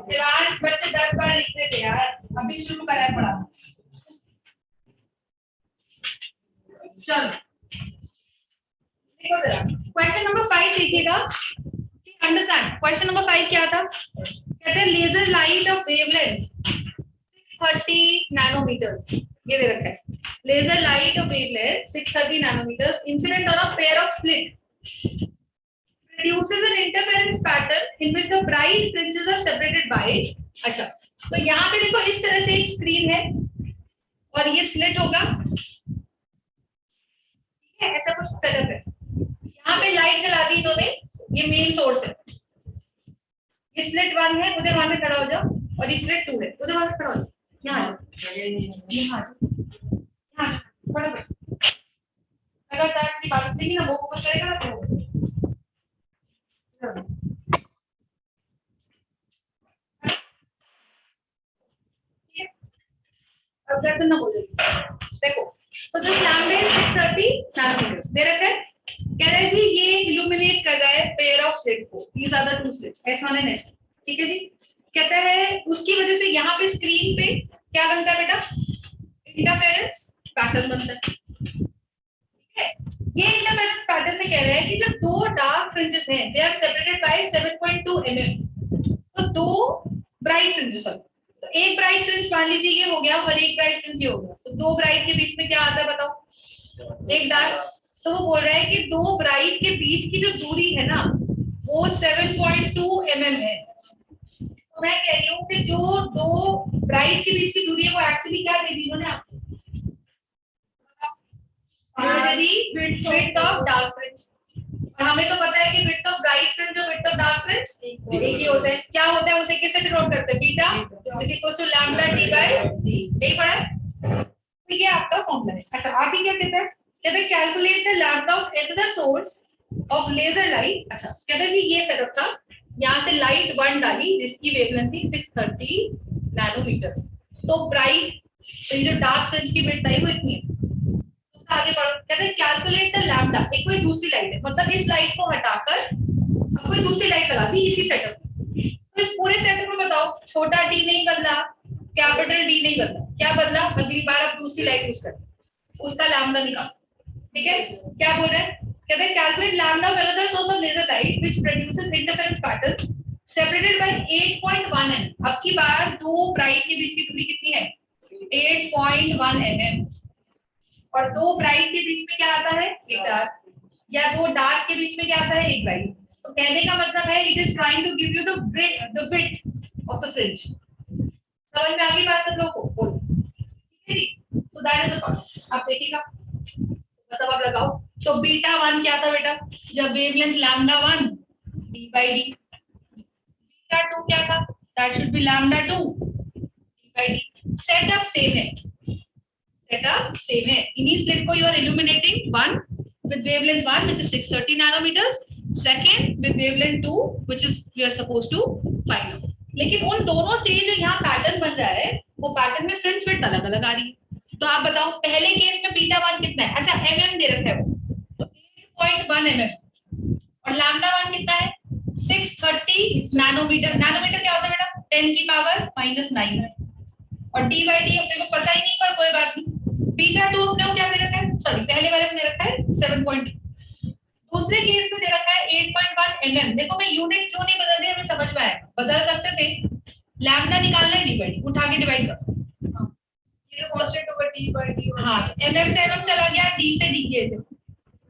शिवांश बच्चे 10 बार लिखते थे यार, अभी शुरू करा है पढ़ाना। चलो देखो जरा क्वेश्चन नंबर 5 लिखिएगा। अंडरस्टैंड क्वेश्चन नंबर 5 क्या था? कहते हैं laser light of wavelength 630 nanometres, ये दे रखा है। Laser light of wavelength 630 nanometres incident on a pair of slit produces an interference pattern in which the bright fringes are separated by। अच्छा, तो यहाँ पे देखो इस तरह से एक स्क्रीन है और ये स्लिट होगा, ठीक है, ऐसा कुछ सेटअप है। यहाँ पे लाइट जला दी इन्होंने, ये मेन सोर्स है। ये स्लिट 1 है, उधर वहां से खड़ा हो जाओ, और ये स्लिट 2 है, उधर वहां से खड़ा हो जाओ। यहाँ फटाफट, अगर तार की बात नहीं ना वो कुछ करेगा ना तो अब गर्दन ना बोलो। देखो तो दिस लैम्डा इज 630 नैनोमीटर्स दे रखा है। कह रहे हैं जी ये इल्यूमिनेट कर रहा है पेयर ऑफ स्लिट को, these are the two slits S1 and S2, ठीक है जी। कहता है उसकी वजह से यहाँ पे स्क्रीन पे क्या बनता है बेटा? इंटरफेरेंस पैटर्न बनता है, ठीक है। ये इंटरफेरेंस पैटर्न में कह रहे हैं कि जो दो डार्क फ्रिंजेस हैं they are separated by 7.2 mm, तो दो ब्राइट फ्रिंजेस हैं। तो एक ब्राइट फ्रिंज मान लीजिए ये हो गया और एक ब्राइट फ्रिंज ये हो गया, तो दो ब्राइट के बीच में क्या आता है बताओ? एक डार्क। तो वो बोल रहा है कि दो ब्राइट के बीच की जो दूरी है ना वो 7.2 mm है। तो मैं कह रही हूँ कि जो दो ब्राइट के बीच की दूरी है वो एक्चुअली क्या दे दी इन्होंने आपको? Width of dark fringe. और हमें तो पता है कि विड्थ ऑफ ब्राइट फ्रिंज और विड्थ ऑफ डार्क फ्रिंज एक ही होते हैं। क्या होता है उसे कैसे डिनोट करते हैं? Beta is equal to lambda D by D. नहीं पढ़ा है? तो ये आपका फॉर्मूला है। अच्छा आप ही क्या कहते हैं? कहते हैं calculate the lambda of another source of laser light. अच्छा कहते हैं जी ये सेटअप था, यहाँ से लाइट 1 डाली जिसकी वेवलेंथ थी 630 नैनोमीटर, तो ब्राइट तो ये जो डार्क फ्रिंज की विड्थ आई वो इतनी है। आगे बढ़ो, कहते हैं कैलकुलेट द लैम्डा। एक कोई दूसरी लाइट है, मतलब इस लाइट को हटाकर अब कोई दूसरी लाइट लगा दी इसी सेटअप में। तो इस पूरे सेटअप में बताओ छोटा डी नहीं बदला, कैपिटल डी नहीं बदला, क्या बदला? अगली बार आप दूसरी लाइट यूज करें, उसका लैम्डा निकालो, ठीक है। क्या बोल रहे हैं? कहते हैं calculate lambda of another source of laser light which produces interference pattern separated by 8.1 mm। अब की बार दो ब्राइट के बीच की दूरी कितनी है? 8.1 mm। और दो ब्राइट के बीच में क्या आता है? एक डार्क, या दो डार्क के बीच में क्या आता है? एक ब्राइट। तो कहने का मतलब है it is trying to give you the width of the fringe. समझ में आ गई बात सब लोगों को? ठीक है जी, so that is the concept. आप देखिएगा बस अब आप लगाओ। तो बीटा 1 क्या था बेटा? जब wavelength lambda 1 D by D. Beta 2 क्या था? That should be lambda 2 D by D. Setup same है, सेटअप सेम है। इन्हीं स्लिट को you are illuminating, one with wavelength 1 which is 630 nanometers, second with wavelength 2 which is we are supposed to find out। लेकिन उन दोनों से जो यहाँ पैटर्न बन रहा है वो पैटर्न में फ्रिंज विड्थ अलग अलग आ रही है। तो आप बताओ पहले केस में बीटा 1 कितना है? अच्छा mm दे रखा है वो, तो 8.1 mm। और लैम्डा 1 कितना है? 630 नैनोमीटर। नैनोमीटर क्या होता है बेटा? 10 की पावर -9। और डी बाई डी अपने को पता ही नहीं, पर कोई बात नहीं। बीटा 2 अपने को क्या दे रखा है? सॉरी पहले वाले में दे रखा है 7.2, दूसरे केस में दे रखा है 8.1 mm। देखो मैं यूनिट क्यों नहीं बदल रही, हमें समझ में आएगा। बदल सकते थे, लैम्डा निकालना है, डिवाइड उठा के डिवाइड करो। ये तो कांस्टेंट होगा डी बाय डी। हां तो mm से mm चला गया, d से d गए थे,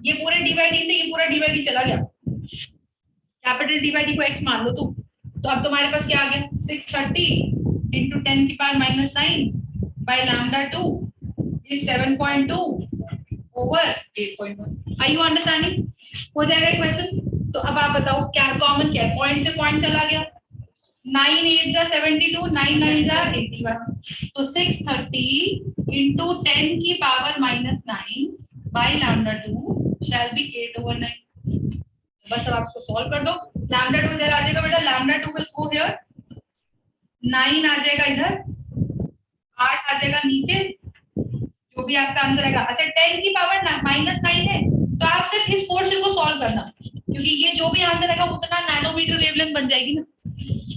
ये पूरे d बाय d से ये पूरा d बाय d चला गया। कैपिटल d बाय d को x मान लो तुम, तो अब तुम्हारे पास क्या आ गया? 630 into 10 की power -9 by lambda 2 is 7.2 over 8.1। Are you understanding? हो जाएगा क्वेश्चन। तो अब आप बताओ क्या कॉमन क्या है? पॉइंट से पॉइंट चला गया, 9 8 जा 72, 9 9 जा 81, तो 630 into 10 की power -9 by lambda 2 shall be 8/9। बस अब आप इसको सॉल्व कर दो। लैम्डा 2 इधर आ जाएगा बेटा, लैम्डा 2 विल गो हियर, 9 आ जाएगा इधर, 8 आ जाएगा नीचे, जो भी आपका आंसर आएगा। अच्छा 10 की पावर -9 है, तो आप सिर्फ इस पोर्शन को सॉल्व करना, क्योंकि ये जो भी आंसर आएगा उतना नैनोमीटर वेवलेंथ बन जाएगी ना।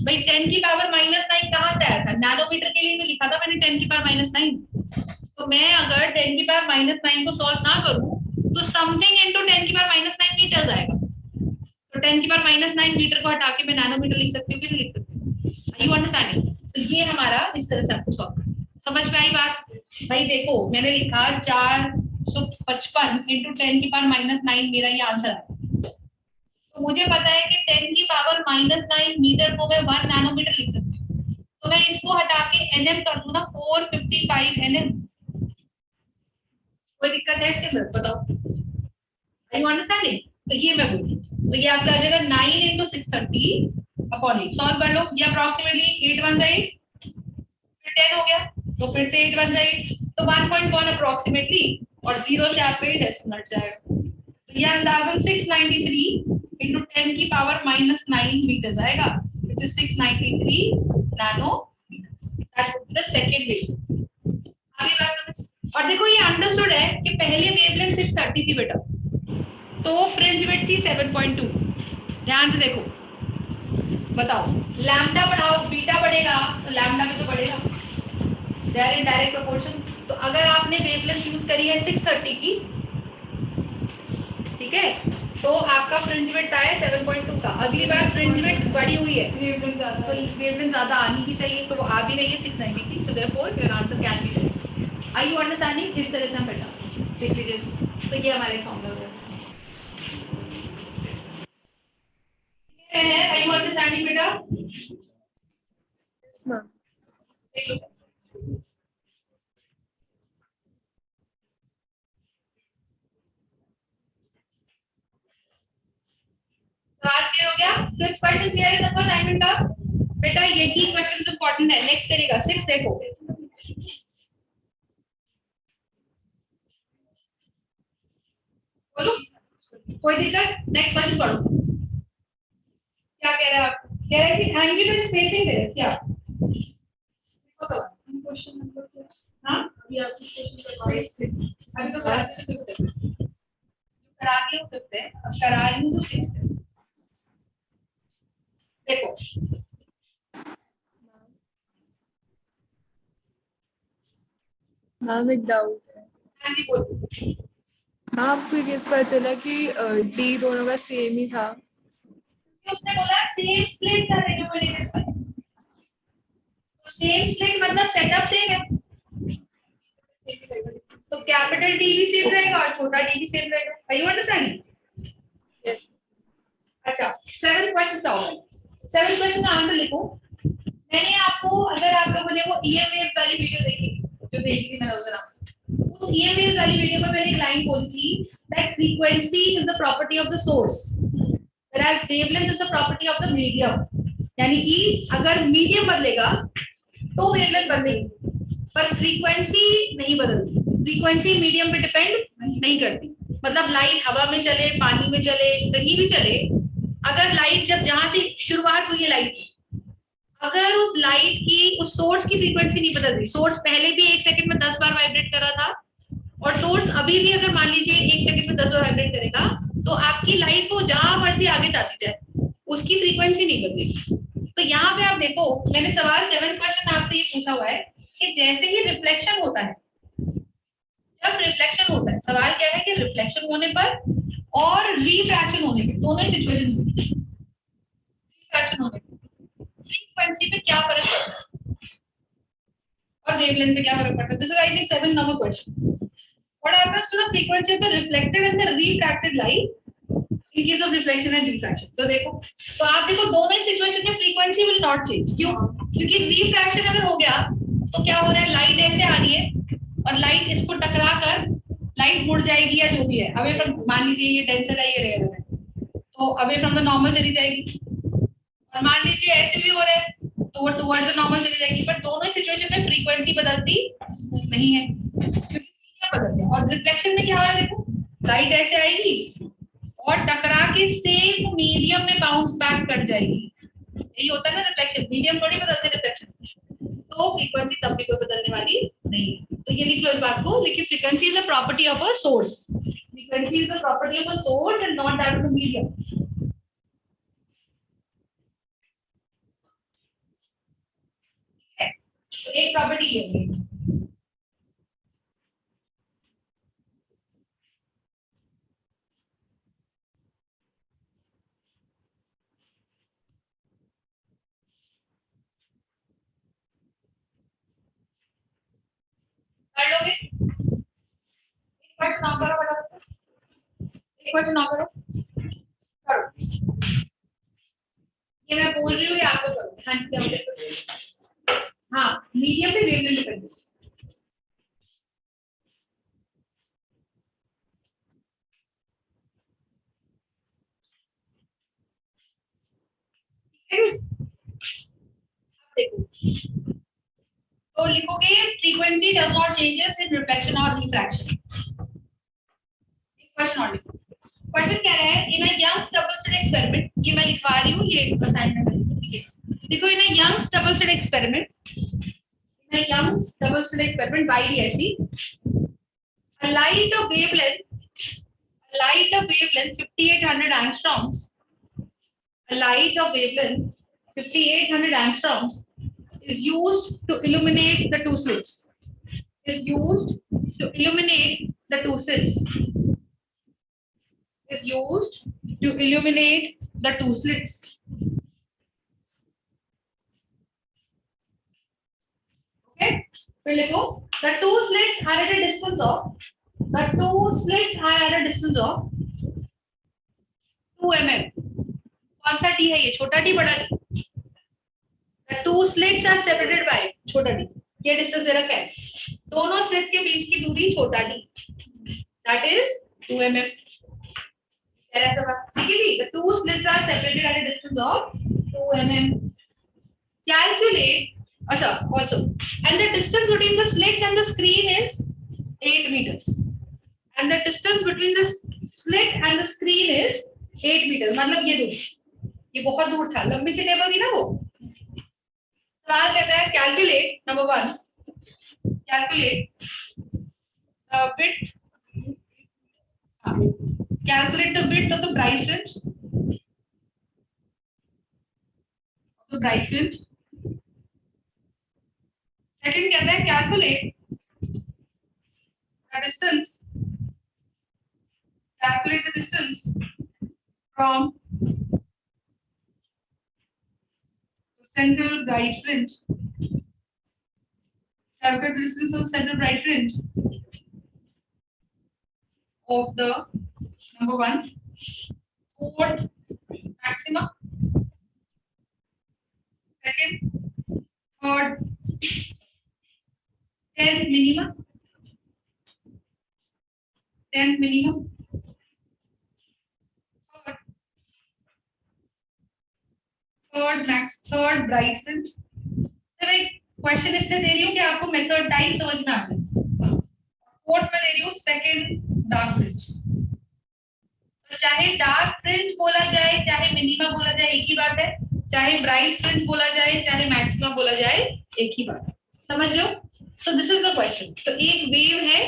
भाई 10 की पावर -9 कहाँ से आया था? नैनोमीटर के लिए तो लिखा था मैंने 10 की पावर -9। तो मैं अगर 10 की पावर -9 को सॉल्व ना करूं तो समथिंग इनटू 10 की पावर -9 मीटर्स आएगा। तो 10 की पावर -9 मीटर को हटा के मैं नैनोमीटर लिख सकती हूँ कि नहीं लिख सकती? Are you understanding? तो ये हमारा इस तरह से आपको सॉल्व करना है। समझ में आई बात? भाई देखो मैंने लिखा 455 इंटू 10 की पावर -9 मेरा ये आंसर है। तो मुझे पता है कि 10 की पावर -9 मीटर को मैं 1 नैनोमीटर लिख सकती हूँ। तो मैं इसको हटा के एनएम कर दूं ना, 455 एनएम। कोई दिक्कत है इसके अंदर? बताओ। आई यू अंडरस्टैंडिंग? तो ये मैं बोली, तो ये आपका आ जाएगा 9 इंटू 630 अपॉन 8। सॉल्व कर लो। ये अप्रोक्सीमेटली 8 1 8, फिर 10 हो गया, तो फिर से 8 1 8, तो 1.1 अप्रोक्सीमेटली, और 0 से आपका ये डेसिमल हट जाएगा। तो ये अंदाजन 693 इंटू 10 की पावर -9 मीटर आएगा, which is 693 nanometer. That would be the second way. आगे बात समझ। और देखो ये अंडरस्टूड है कि पहले वेवलेंथ 630 थी बेटा, तो फ्रिंज विड्थ थी 7.2। ध्यान से देखो, बताओ लैम्डा बढ़ाओ बीटा बढ़ेगा तो लैम्डा भी तो बढ़ेगा, डायरेक्ट डायरेक्ट प्रोपोर्शन। तो अगर आपने वेवलेंथ यूज करी है 630 की, ठीक है, तो आपका फ्रिंज विड्थ आया 7.2 का। अगली बार फ्रिंज विड्थ बढ़ी हुई है, तो वेवलेंथ ज्यादा आनी की चाहिए, तो वो आ भी नहीं है 690 की, तो therefore your answer can be there. Are you understanding? इस तरह से हम पहचान देख लीजिए इसको। तो ये हमारे फॉर्मूला है। आर यू अंडरस्टैंडिंग बेटा? Yes, ma'am. देख लो। सवाल क्लियर हो गया? फिफ्थ क्वेश्चन क्लियर है सबको असाइनमेंट का? बेटा यही क्वेश्चन इंपॉर्टेंट है। नेक्स्ट करेगा 6 देखो। बोलो कोई दिक्कत? नेक्स्ट क्वेश्चन पढ़ो। क्या कह रहे हैं आप? कह रहे हैं कि एंगुलर स्पेसिंग दे रहे क्या? क्वेश्चन नंबर क्या? हाँ अभी आपको क्वेश्चन करवा, अभी तो करा दिए, करा दिए फिफ्थ है, अब करा रही हूँ तो 6 है। देखो मैम एक डाउट है। हाँ जी बोलो। हाँ आपको ये कैसे पता चला कि डी दोनों का सेम ही था? उसने बोला सेम स्प्लिट का डिनोमिनेटर पर, तो सेम स्प्लिट मतलब सेटअप सेम है, तो कैपिटल टी भी सेम रहेगा और छोटा टी भी सेम रहेगा। Are you understanding? यस। अच्छा 7th क्वेश्चन का होगा। 7th क्वेश्चन का आंसर लिखो। मैंने आपको, अगर आप लोगों ने वो ईएम वेव्स वाली वीडियो देखी जो भेजी थी मैंने उस दिन, उस ईएम वेव्स वाली वीडियो में मैंने एक लाइन बोली थी that frequency is the property of the source whereas wavelength is the property of the medium। यानी कि अगर मीडियम बदलेगा तो वेवलेंथ बदलेगी, पर फ्रीक्वेंसी नहीं बदलती। फ्रीक्वेंसी मीडियम पे डिपेंड नहीं करती। मतलब लाइट हवा में चले, पानी में चले, कहीं भी चले, अगर लाइट जब जहां से शुरुआत हुई है लाइट की, अगर उस लाइट की उस सोर्स की फ्रीक्वेंसी नहीं बदल रही, सोर्स पहले भी 1 सेकंड में 10 बार वाइब्रेट कर रहा था और सोर्स अभी भी अगर मान लीजिए 1 सेकंड में 10 बार वाइब्रेट करेगा, तो आपकी लाइट को जहां मर्जी आगे जाती जाए उसकी फ्रीक्वेंसी नहीं बदलेगी। तो यहाँ पे आप देखो, मैंने सवाल 7th क्वेश्चन आपसे ये पूछा हुआ है कि जैसे ही रिफ्लेक्शन होता है, जब रिफ्लेक्शन होता है, सवाल क्या है कि रिफ्लेक्शन होने पर और रिफ्रैक्शन होने पर, दोनों ही सिचुएशंस में रिफ्रैक्शन होने पर फ्रीक्वेंसी पे क्या फर्क पड़ता है और वेवलेंथ पे क्या फर्क पड़ता है? This is I think 7th number question. What happens to the frequency of the reflected and the refracted light in case of reflection and refraction? तो देखो, तो आप देखो दोनों ही सिचुएशन में फ्रीक्वेंसी विल नॉट चेंज। क्यों? क्योंकि रिफ्रैक्शन अगर हो गया तो क्या हो रहा है, लाइट ऐसे आ रही है और लाइट इसको टकरा कर लाइट मुड़ जाएगी या जो भी है, अवे फ्रॉम, मान लीजिए ये डेंसर है, ये रेयर है, तो अवे फ्रॉम द नॉर्मल चली जाएगी। और मान लीजिए ऐसे भी हो रहा है तो वो टुवर्ड्स द नॉर्मल चली जाएगी। पर दोनों ही सिचुएशन में फ्रीक्वेंसी बदलती नहीं है, क्योंकि बदलते हैं। और रिफ्लेक्शन में क्या हो रहा है, देखो लाइट ऐसे आएगी और टकरा के सेम मीडियम में बाउंस बैक कर जाएगी। यही होता है ना रिफ्लेक्शन, मीडियम थोड़ी बदलते रिफ्लेक्शन, तो फ्रीक्वेंसी तब भी कोई बदलने वाली नहीं है। तो ये लिख लो इस बात को, लेकिन frequency is a property of a source, frequency is the property of a source and not that of the medium. तो एक प्रॉपर्टी ये होगी। कर लोगे? एक क्वेश्चन और करो फटाफट से। एक क्वेश्चन और करो। करो। ये मैं बोल रही हूँ, ये आपको करो। हाँ जी, हाँ मीडियम पे वेवलेंथ डिपेंड है। देखो तो लिखोगे frequency does not changes in reflection और रिफ्रैक्शन। क्वेश्चन और लिखो। क्वेश्चन कह रहा है इन a Young's double slit experiment, ये मैं लिखवा रही हूँ, ये असाइनमेंट है, ठीक है। देखो in a Young's double slit experiment, in a Young's double slit experiment by DSE, a light of wavelength 5800 angstroms, a light of wavelength 5800 angstroms is used to illuminate the two slits. Is used to illuminate the two slits. Is used to illuminate the two slits. Okay. फिर लिखो the two slits are at a distance of 2 mm. कौन सा D है ये? छोटा D बड़ा D? The two slits are separated by छोटा D, ये डिस्टेंस दे रखा है। दोनों स्लिट्स के बीच की दूरी छोटा डी, that is 2 mm. ठीक है जी? The two slits are separated at a distance of 2 mm. Calculate, अच्छा also, and the distance between the slits and the screen is 8 meters. And the distance between the slit and the screen is 8 meters. मतलब ये दूर, ये बहुत दूर था, लंबी सी table थी ना वो। सवाल कहता है calculate, number 1, calculate width, calculate the width of the bright fringe, second कहता है calculate the distance from the central bright fringe. Calculate the distance of central bright fringe of the number 1 fourth maxima, second, third, 10th minima, 10th minimum, third bright fringe. Sir एक question इससे दे रही हूँ कि आपको method type समझ में आ जाए। Fourth में दे रही हूँ सेकंड डार्क फ्रिंज। तो चाहे डार्क फ्रिंज बोला जाए, चाहे मिनिमा बोला जाए, एक ही बात है। चाहे ब्राइट फ्रिंज बोला जाए, चाहे मैक्सिमा बोला जाए, एक ही बात है। समझ लो? So this is the question. तो एक वेव है,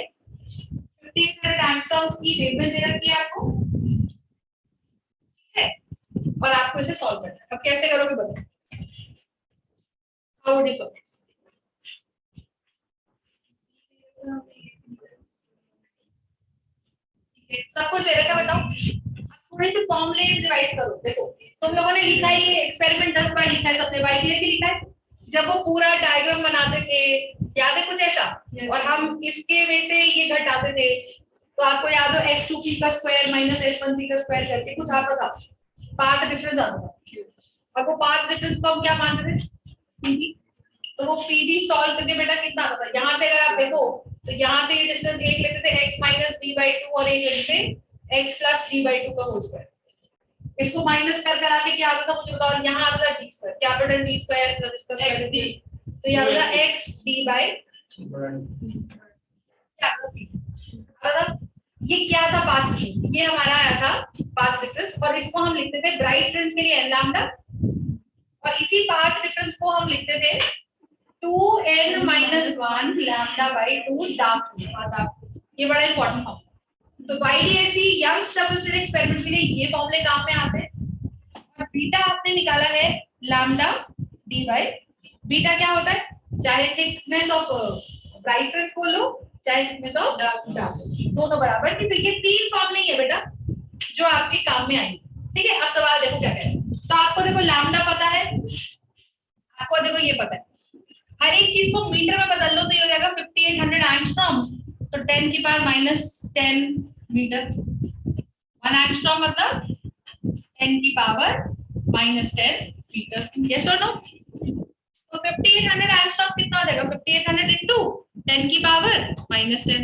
1500 एंगस्ट्रॉम्स की वेवलेंथ दे रखी है आपको, ठीक है, और आपको इसे सॉल्व करना है। अब कैसे करोगे बताओ? How would you solve this? सब कुछ दे रखा है, बताओ। थोड़े से फॉर्मूले रिवाइज करो। देखो तुम लोगों ने लिखा है, ये एक्सपेरिमेंट 10 बार लिखा है सबने, बाय DSE लिखा है। जब वो पूरा डायग्राम बनाते थे, याद है कुछ ऐसा? और हम इसके में से ये घटाते थे, तो आपको याद हो x2p का स्क्वायर माइनस h1p का स्क्वायर करके कुछ आता था, पाथ डिफरेंस आता था। और वो पाथ डिफरेंस को हम क्या मानते थे? PD। तो वो PD सॉल्व करके बेटा कितना आता था? यहाँ से अगर आप देखो तो यहाँ से ये डिस्टेंस एक लेते थे x माइनस d/2 और एक लेते थे x प्लस d/2 का होल स्क्वायर। इसको माइनस कर कर आके क्या आता था मुझे बताओ? यहाँ आता था d square, capital D square plus इसका स्क्वायर d, तो यहाँ आता था x d/2 क्या आता था? ये क्या था? Path difference. ये हमारा आया था पाथ डिफरेंस, और इसको हम लिखते थे ब्राइट फ्रिंज के लिए n लैम्डा, और इसी पाथ डिफरेंस को हम लिखते थे 2n - 1 λ/2 डार्क फ्रिंज। ये बड़ा इंपॉर्टेंट फॉर्मूला। तो YDSE Young's double slit experiment के लिए ये फॉर्मूले काम में आते हैं। और बीटा आपने निकाला है लैम्डा d/, बीटा क्या होता है? चाहे थिकनेस ऑफ ब्राइट फ्रिंज को लो, चाहे थिकनेस ऑफ डार्क, दोनों बराबर। तो ये 3 फॉर्म नहीं है बेटा जो आपके काम में आएंगे। ठीक है, अब सवाल देखो क्या कह रहे हैं। तो आपको देखो लैम्डा पता है, आपको देखो ये पता है, हर एक चीज को मीटर में बदल लो तो ये हो जाएगा 5800 एंगस्ट्रॉम्स। तो 10 की पावर -10 मीटर, 1 एंगस्ट्रॉम मतलब 10 की पावर -10 मीटर। यस और नो? तो 5800 एंगस्ट्रॉम कितना हो जाएगा? 5800 इंटू 10 की पावर -10।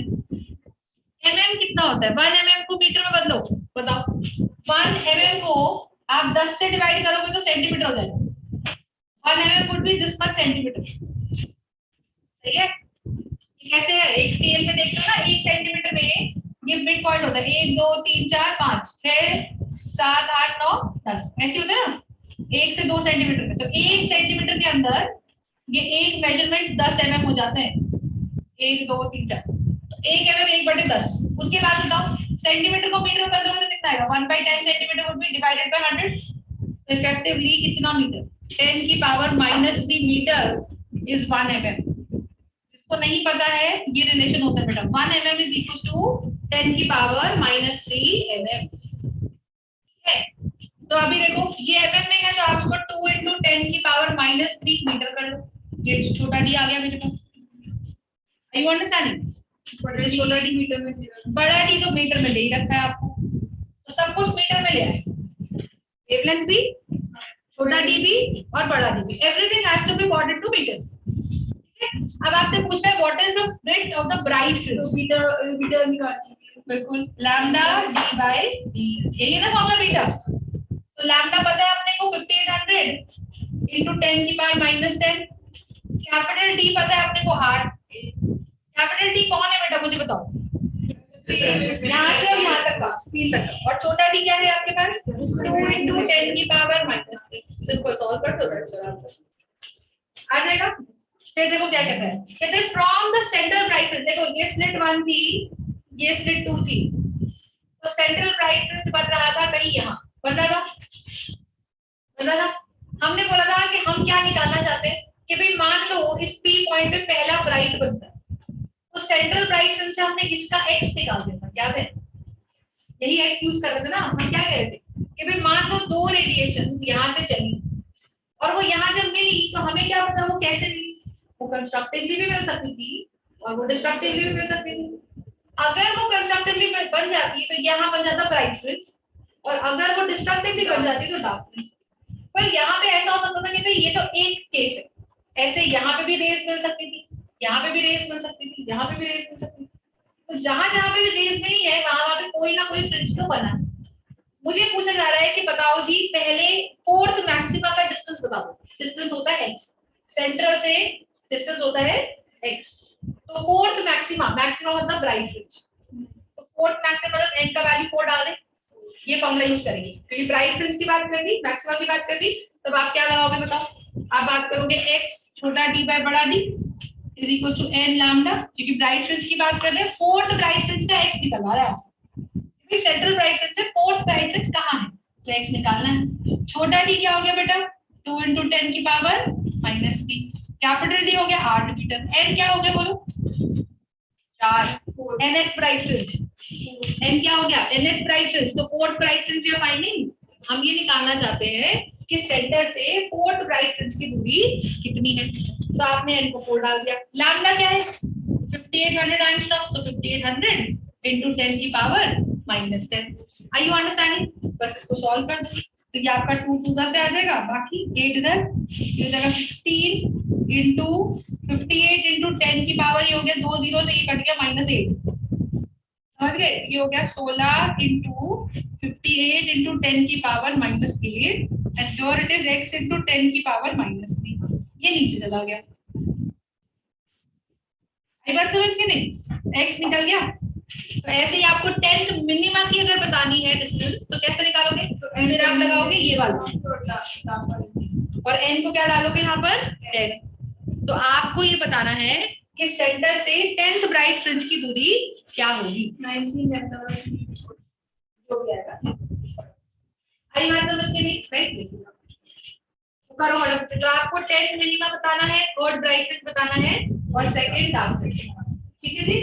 mm कितना होता है? 1 mm को मीटर में बदलो, बताओ। 1 mm को आप 10 से डिवाइड करोगे तो सेंटीमीटर हो जाएगा। 1 mm would be this much centimetre. सही है? ये कैसे है? एक स्केल में देखते हो ना, 1 सेंटीमीटर में ये मिड पॉइंट होता है। 1 2 3 4 5 6 7 8 9 10 ऐसे होता है ना, 1 से 2 सेंटीमीटर में। तो 1 सेंटीमीटर के अंदर ये एक मेजरमेंट 10 mm हो जाता है। 1 2 3 4, तो 1 mm 1/10। उसके बाद बताओ सेंटीमीटर को मीटर में बदलोगे तो कितना आएगा? 1/10 centimetre would be divided by 100। तो इफेक्टिवली कितना मीटर? 10 की पावर -3 मीटर इज 1 mm। जिसको नहीं पता है ये रिलेशन होता है बेटा, 1 mm इज इक्वल टू 10 की पावर -3 mm। ठीक है, तो अभी देखो ये mm में है तो आप इसको 2 into 10 की पावर -3 मीटर कर लो। ये छोटा d आ गया मेरे पास। Are you understanding? छोटा d मीटर में दिया, बड़ा d तो मीटर में ले ही रखा है आपको, तो सब कुछ मीटर में ले आए। वेवलेंथ भी, छोटा d भी और बड़ा d भी, everything has to be bought into meters. अब आपसे पूछ रहा है what is the width of the bright fringe? Beta निकाल दीजिए। बिल्कुल, लैम्डा d by d, यही है ना फॉर्मूला बीटा। तो लैम्डा पता है अपने को 5800 into 10 की पावर -10। कैपिटल D पता है अपने को 8। कैपिटल D कौन है बेटा मुझे बताओ? यहाँ से और यहाँ तक का, स्पीड तक का। और छोटा d क्या है आपके पास? 2 into 10 की पावर -3। सिंपल सॉल्व कर दो, दैट्स योर आंसर। आ जाएगा। फिर देखो क्या कहता है, कहते हैं from the central bright fringe. देखो ये स्लिट 1 थी, ये स्लिट 2 थी, तो सेंट्रल ब्राइट फ्रिंज बन रहा था कहीं यहाँ, बन रहा था। हमने बोला था कि हम क्या निकालना चाहते हैं कि भाई मान लो इस P पॉइंट पे पहला ब्राइट बनता है, तो सेंट्रल ब्राइट फ्रिंज से हमने इसका x निकाल दिया था, याद है? यही x यूज कर रहे थे ना। हम क्या कह रहे थे कि भाई मान लो 2 रेडिएशन यहाँ से चली और वो यहाँ जब मिली तो हमें क्या पता वो कैसे मिली। वो कंस्ट्रक्टिवली भी मिल सकती थी और वो डिस्ट्रक्टिवली भी मिल सकती थी। अगर वो कंस्ट्रक्टिवली बन जाती है तो यहाँ बन जाता ब्राइट फ्रिंज, और अगर वो डिस्ट्रक्टिवली बन जाती तो डार्क फ्रिंज। पर यहाँ पे ऐसा हो सकता था कि ये तो एक केस है, ऐसे यहाँ पे भी रेज मिल सकती थी, यहाँ पे भी रेज मिल सकती थी, यहाँ पे भी रेज मिल सकती थी। तो जहां जहां पे रेज नहीं है वहां पे कोई ना कोई फ्रिंज तो बना है। मुझे पूछा जा रहा है कि बताओ जी पहले फोर्थ मैक्सिमा का डिस्टेंस बताओ। डिस्टेंस होता है x, सेंटर से डिस्टेंस होता है x। तो फोर्थ मैक्सिमा, मैक्सिमा मतलब ब्राइट फ्रिंज, तो फोर्थ मैक्सिमा मतलब n का वैल्यू 4 डाल दें, ये फॉर्मूला यूज करेंगे क्योंकि ब्राइट फ्रिंज की बात कर दी, मैक्सिमा की बात कर दी। तब आप क्या लगाओगे बताओ? आप बात करोगे x छोटा d बाय बड़ा d is equal to n lambda, क्योंकि ब्राइट फ्रिंज की बात कर रहे हैं। फोर्थ ब्राइट फ्रिंज का x निकलवा रहा है आपसे, क्योंकि सेंट्रल ब्राइट फ्रिंज से फोर्थ ब्राइट फ्रिंज कहां है तो x निकालना है। छोटा d क्या हो गया बेटा? 2 into 10 की पावर -3। कैपिटल D हो गया 8 मीटर। n क्या हो गया बोलो? 4। nth ब्राइट फ्रिंज, n क्या हो गया? nth bright fringe. तो फोर्थ ब्राइट फ्रिंज या फाइंडिंग हम ये निकालना चाहते हैं कि सेंटर से फोर्थ ब्राइट फ्रिंज की दूरी कितनी है। तो आपने n को 4 डाल दिया। लैम्डा क्या है? 5800 एंगस्ट्रॉम, तो 5800 into 10 की पावर -10। Are you understanding? बस इसको सॉल्व कर दो तो ये आपका 2 2 से आ जाएगा, बाकी 8 इधर, ये हो जाएगा 16 into 58 into 10 की पावर, ये हो गया 2 0 से ये कट गया -8, समझ गए? ये हो गया 16 into 58 into 10 की power -8 and here it is x into 10 की पावर -3। ये नीचे चला गया। आई बात समझ के नहीं? x निकल गया। तो ऐसे ही आपको 10th मिनिमा की अगर बतानी है डिस्टेंस तो कैसे निकालोगे? तो n आप लगाओगे ये वाला और n को क्या डालोगे यहाँ पर? 10। तो आपको ये बताना है कि सेंटर से 10th ब्राइट फ्रिंज की दूरी क्या होगी? 19 जो भी आएगा। आई बात समझ के नहीं? राइट। करो फटाफट से। तो आपको 10 मिनिमा बताना है, थर्ड ब्राइट फ्रिंज बताना है और सेकंड डार्क फ्रिंज। ठीक है जी।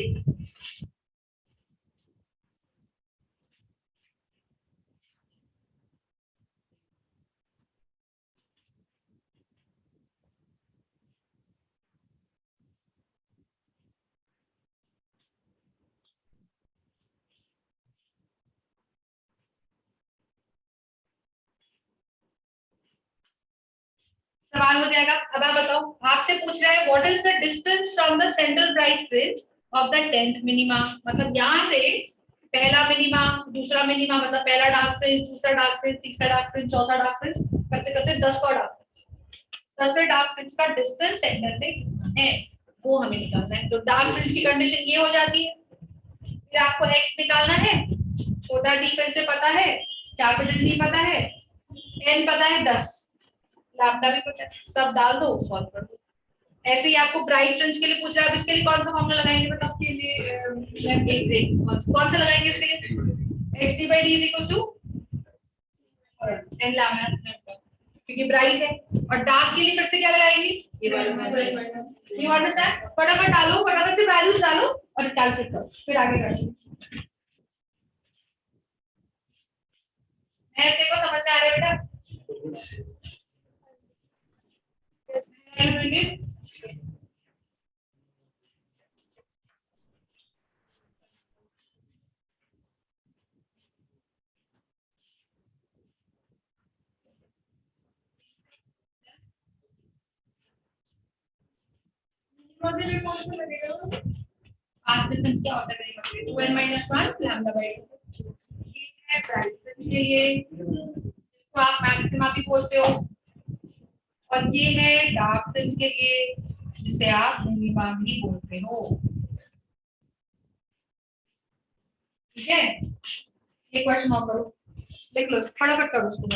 सवाल हो जाएगा। अब आप बताओ, आपसे पूछ रहा है what is the distance from the central bright fringe of the 10th minima. मतलब यहाँ से पहला मिनिमा, दूसरा मिनिमा, मतलब पहला डार्क फ्रिंज, दूसरा डार्क फ्रिंज, तीसरा डार्क फ्रिंज, चौथा डार्क फ्रिंज, करते करते 10वां डार्क फ्रिंज। 10वें डार्क फ्रिंज का डिस्टेंस सेंटर से है, वो हमें निकालना है। तो डार्क फ्रिंज की कंडीशन ये हो जाती है। फिर आपको एक्स निकालना है, छोटा डी फिर से पता है, कैपिटल डी पता है, एन पता है 10, लैम्डा भी पता है, सब डाल दो, सॉल्व कर दो। ऐसे ही आपको ब्राइट फ्रिंज के लिए पूछ रहा है, अब इसके लिए कौन सा फॉर्मूला लगाएंगे बेटा? उसके लिए कौन सा लगाएंगे इसके लिए? x d by d is equals to n lambda, क्योंकि ब्राइट है। और डार्क के लिए फिर से क्या लगाएंगे? You understand? फटाफट डालो, फटाफट से वैल्यूज डालो और कैलकुलेट करो, फिर आगे करो। ऐसे को समझ में आ रहा है बेटा? पांच डिफरेंस क्या होता है? 2n minus 1 lambda by 2। ये है ब्राइट फ्रिंज के लिए, जिसको आप मैक्सिमा भी बोलते हो, और ये है डार्क फ्रिंज के लिए, जिसे आप मिनिमा भी बोलते हो। ठीक है, ये क्वेश्चन और करो, देख लो, फटाफट करो उसको।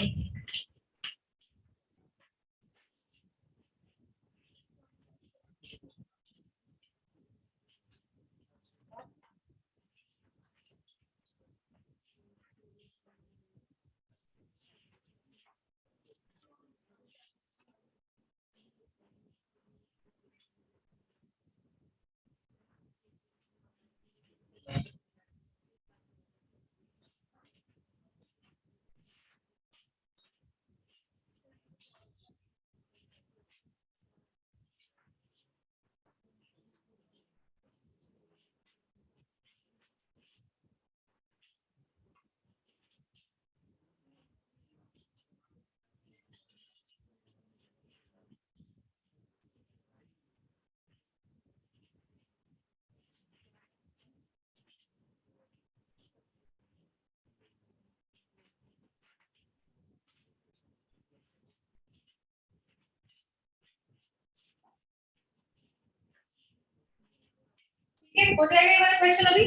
ठीक है, हो जाएगा ये वाला क्वेश्चन अभी।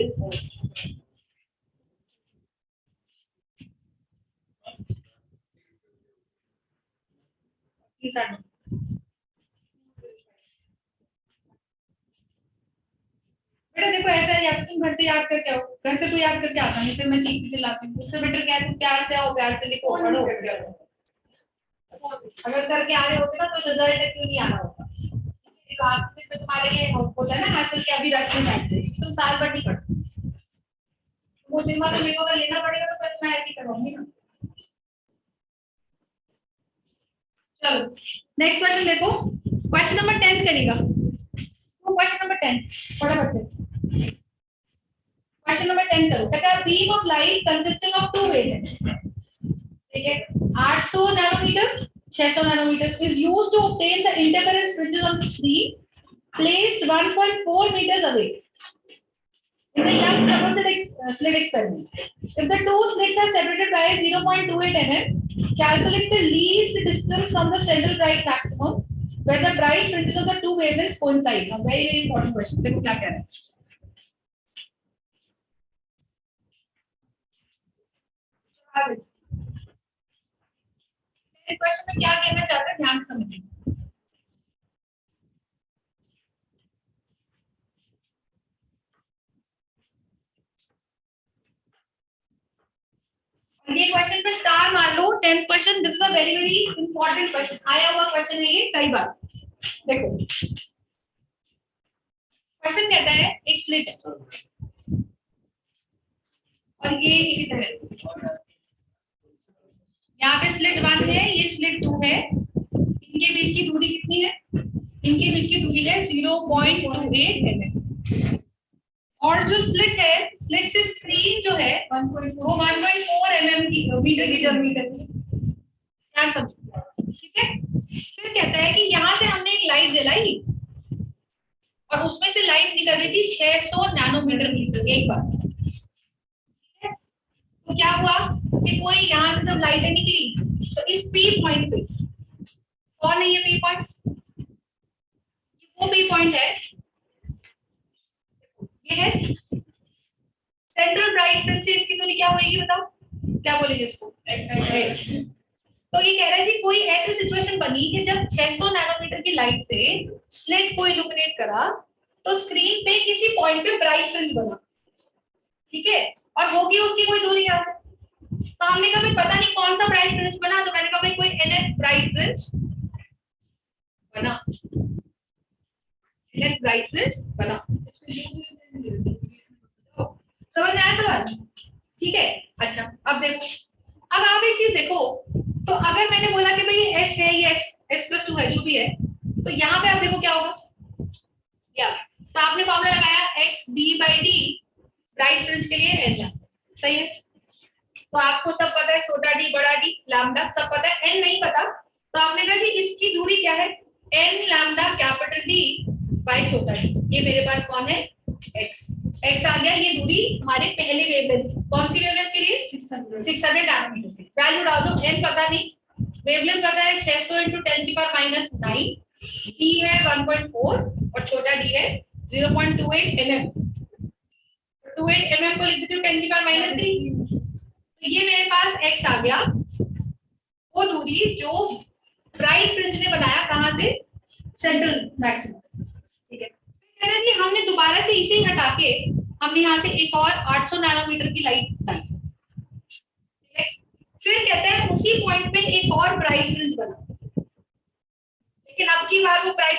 बेटा देखो, ऐसा है, या तो तुम घर से याद करके आओ, घर से तो याद करके आता नहीं, फिर मैं चीख के चिल्लाती हूँ। उससे बेटर क्या है, तुम प्यार से आओ, प्यार से लिखो, पढ़ो। अगर करके आ रहे होते ना तो रिजल्ट क्यों नहीं आना होता। तो आपसे तो तुम्हारे ये होता है ना हासिल के अभी रट नहीं बैठते, तुम साल भर नहीं पढ़ते। वो जिम्मा तो मेरे को अगर लेना पड़ेगा तो फिर मैं ऐसे ही करूंगी ना। चलो नेक्स्ट क्वेश्चन देखो, क्वेश्चन नंबर 10 करेगा। तो क्वेश्चन नंबर 10 फटाफट से क्वेश्चन नंबर 10 करो। कहता है beam of light consisting of two wavelengths, ठीक है, 800 nanometer, 600 nanometer, is used to obtain the interference fringes on the screen placed 1.4 meters away in the Young slit experiment. If the two slits are separated by 0.28 mm, calculate the least distance from the central bright maximum where the bright fringes of the two wavelengths coincide. Now, very very important question. देखो क्या कह रहा है। इस question में क्या कहना चाहते हैं, ध्यान से समझिए। ये क्वेश्चन पे स्टार मार लो। 10th question, this is a very very important question, आया हुआ क्वेश्चन है ये कई बार। देखो क्वेश्चन कहता है एक स्लिट और ये इधर है, यहाँ पे स्लिट 1 है, ये स्लिट 2 है, इनके बीच की दूरी कितनी है? इनके बीच की दूरी है 0.28 mm। और जो स्लिट है, स्लिट से स्क्रीन जो है वो 1.4 mm की मीटर की मीटर ध्यान समझो, ठीक है। फिर कहता है कि यहाँ से हमने एक लाइट जलाई और उसमें से लाइट निकल रही थी 600 नैनोमीटर एक बार, ठीक है। तो क्या हुआ कि कोई यहाँ से जब लाइट निकली तो इस पी पॉइंट पे, कौन है ये पी पॉइंट? वो पी पॉइंट है, ये है सेंट्रल ब्राइट फ्रिंज से इसकी दूरी क्या होगी बताओ, क्या बोलेंगे इसको? x। तो ये कह रहा है कि कोई ऐसी सिचुएशन बनी कि जब 600 नैनोमीटर की लाइट से स्लिट को इल्यूमिनेट करा तो स्क्रीन पे किसी पॉइंट पे ब्राइट फ्रिंज बना, ठीक है, और होगी उसकी कोई दूरी यहाँ से। तो हमने कहा पता नहीं कौन सा ब्राइट फ्रिंज बना, तो मैंने कहा भाई कोई NF ब्राइट फ्रिंज बना, NF ब्राइट फ्रिंज बना। समझ में आया सवाल? ठीक है। अच्छा अब देखो, अब आप एक चीज देखो, तो अगर मैंने बोला कि भाई s है, ये s+2 है, जो भी है, तो यहाँ पे आप देखो क्या होगा, क्या तो आपने फॉर्मूला लगाया x d/d ब्राइट फ्रिंज के लिए n, सही है। तो आपको सब पता है, छोटा d बड़ा d लैम्डा सब पता है, n नहीं पता, तो आपने कहा कि इसकी दूरी क्या है, n lambda capital D by छोटा d। ये मेरे पास कौन है, x आ गया, ये दूरी हमारे पहले वेवलेंथ, कौन सी वेवलेंथ के लिए, 600 नैनोमीटर से। वैल्यू डाल दो, n पता नहीं, वेवलेंथ पता है 600 × 10⁻⁹, d है 1.4 और छोटा d है 0.28 mm। 28 mm को लिख देते हो 10⁻⁻3, तो ये मेरे पास x आ गया, वो दूरी जो ब्राइट फ्रिंज ने बनाया, कहां से, सेंट्रल मैक्सिमम, ठीक है। कह रहे कि हमने दोबारा से इसे हटा के हमने यहाँ से एक और 800 नैनोमीटर की लाइट डाली, ठीक है। फिर कहते हैं उसी पॉइंट पे एक और ब्राइट फ्रिंज बना, लेकिन अब की बार वो ब्राइट